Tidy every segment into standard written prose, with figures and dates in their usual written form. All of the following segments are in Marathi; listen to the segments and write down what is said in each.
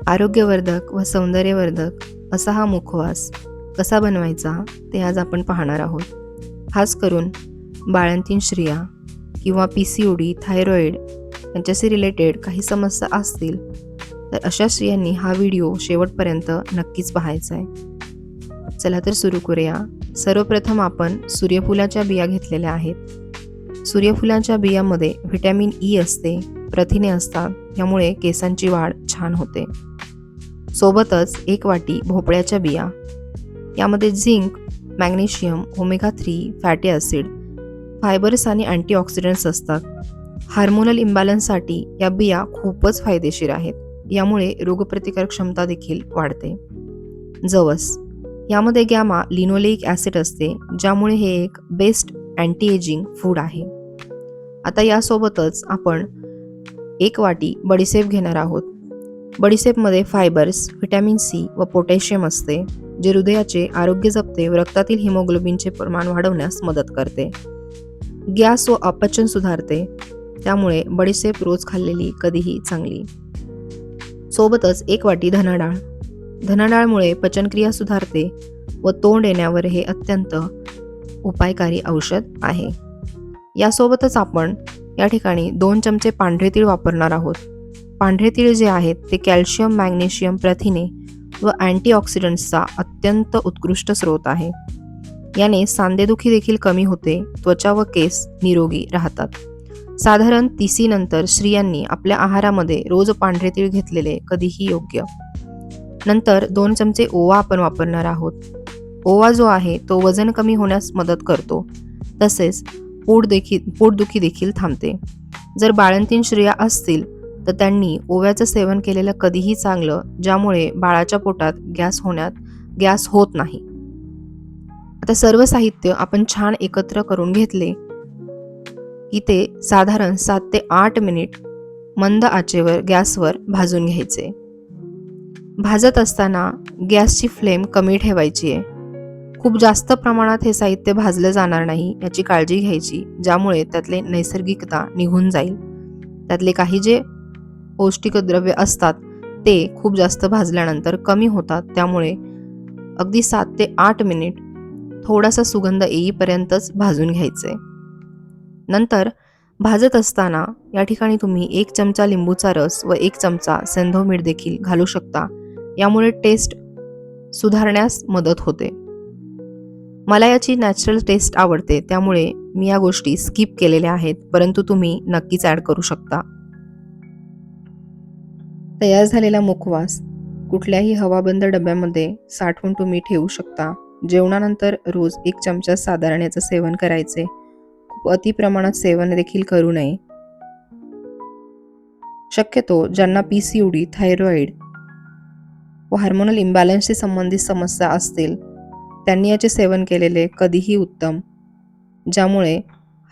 आरोग्यवर्धक व सौंदर्यवर्धक असा हा मुखवास कसा बनवायचा ते आज आपण पाहणार आहोत. खास करून बाळंतीण स्त्रिया किंवा PCOD, थायरॉईड यांच्याशी रिलेटेड काही समस्या असतील तर अशा स्त्रियांनी हा व्हिडिओ शेवटपर्यंत नक्कीच पाहायचा आहे. चला तर सुरू करूया. सर्वप्रथम आपण सूर्यफुलाच्या बिया घेतलेल्या आहेत. सूर्यफुलाच्या बियामध्ये व्हिटॅमिन ई असते, प्रथिने असतात, त्यामुळे केसांची वाढ छान होते. सोबतच 1 वाटी भोपळ्याच्या बिया, यामध्ये zinc, magnesium, omega 3 fatty acid, fibres आणि अँटीऑक्सिडंट्स असतात. हार्मोनल इम्बॅलन्ससाठी या बिया खूपच फायदेशीर आहेत. यामुळे रोगप्रतिकारक क्षमता देखील वाढते. जवस, यामध्ये गॅमा लिनोलेइक ॲसिड असते, ज्यामुळे हे एक बेस्ट अँटी एजिंग फूड आहे. आता यासोबतच आपण 1 वाटी बडीशेप घेणार आहोत. बडीशेपमध्ये फायबर्स, व्हिटॅमिन सी व पोटॅशियम असते, जे हृदयाचे आरोग्य जपते व रक्तातील हिमोग्लोबिनचे प्रमाण वाढवण्यास मदत करते. गॅस व अपचन सुधारते, त्यामुळे बडीशेप रोज खाल्लेली कधीही चांगली. सोबतच 1 वाटी धनाडाळ. धनाडाळमुळे पचनक्रिया सुधारते व तोंड येण्यावर हे अत्यंत उपायकारी औषध आहे. यासोबतच आपण या ठिकाणी 2 चमचे पांढरे तीळ वापरणार आहोत. पांढरे तीळ जे आहेत ते कॅल्शियम, मॅग्नेशियम, प्रथिने व अँटीऑक्सिडंट्सचा अत्यंत उत्कृष्ट स्रोत आहे. याने सांधेदुखी देखील कमी होते, त्वचा व केस निरोगी राहतात. साधारण 30 नंतर स्त्रियांनी आपल्या आहारामध्ये रोज पांढरे तीळ घेतलेले कधीही योग्य. नंतर 2 चमचे ओवा आपण वापरणार आहोत. ओवा जो आहे तो वजन कमी होण्यास मदत करतो, तसेच पोटदुखी देखील थांबते. जर बाळंतीण स्त्रिया असतील तर त्यांनी ओव्याचं सेवन केलेलं कधीही चांगलं, ज्यामुळे बाळाच्या पोटात गॅस होत नाही. आता सर्व साहित्य आपण छान एकत्र करून घेतले की ते साधारण 7 ते 8 मिनिट मंद आचेवर गॅसवर भाजून घ्यायचे. भाजत असताना गॅसची फ्लेम कमी ठेवायची आहे. खूप जास्त प्रमाणात हे साहित्य भाजलं जाणार नाही याची काळजी घ्यायची, ज्यामुळे त्यातले नैसर्गिकता निघून जाईल. त्यातले काही जे पौष्टिक द्रव्य असतात ते खूप जास्त भाजल्यानंतर कमी होतात, त्यामुळे अगदी 7 ते 8 मिनिट थोडासा सुगंध येईपर्यंतच भाजून घ्यायचे. नंतर भाजत असताना या ठिकाणी तुम्ही 1 चमचा लिंबूचा रस व 1 चमचा सेंधव मीठ देखील घालू शकता. यामुळे टेस्ट सुधारण्यास मदत होते. मला याची नॅचरल टेस्ट आवडते, त्यामुळे मी या गोष्टी स्किप केलेल्या आहेत, परंतु तुम्ही नक्कीच ॲड करू शकता. तयार झालेला मुखवास कुठल्याही हवाबंद डब्यामध्ये साठवून तुम्ही ठेवू शकता. जेवणानंतर रोज 1 चमचा साधारण याचं सेवन करायचे. खूप अतिप्रमाणात सेवन देखील करू नये. शक्यतो ज्यांना PCOD, थायरॉईड व हार्मोनल इम्बॅलन्सशी संबंधित समस्या असतील त्यांनी याचे सेवन केलेले कधीही उत्तम, ज्यामुळे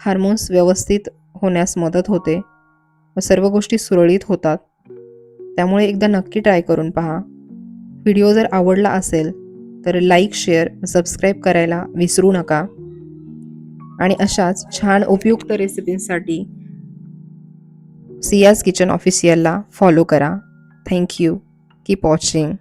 हार्मोन्स व्यवस्थित होण्यास मदत होते व सर्व गोष्टी सुरळीत होतात. त्यामुळे एकदा नक्की ट्राय करून पहा. व्हिडिओ जर आवडला असेल तर लाईक, शेअर, सबस्क्राईब करायला विसरू नका. आणि अशाच छान उपयुक्त रेसिपींसाठी सियाज किचन ऑफिशियलला फॉलो करा. थँक्यू. Keep watching.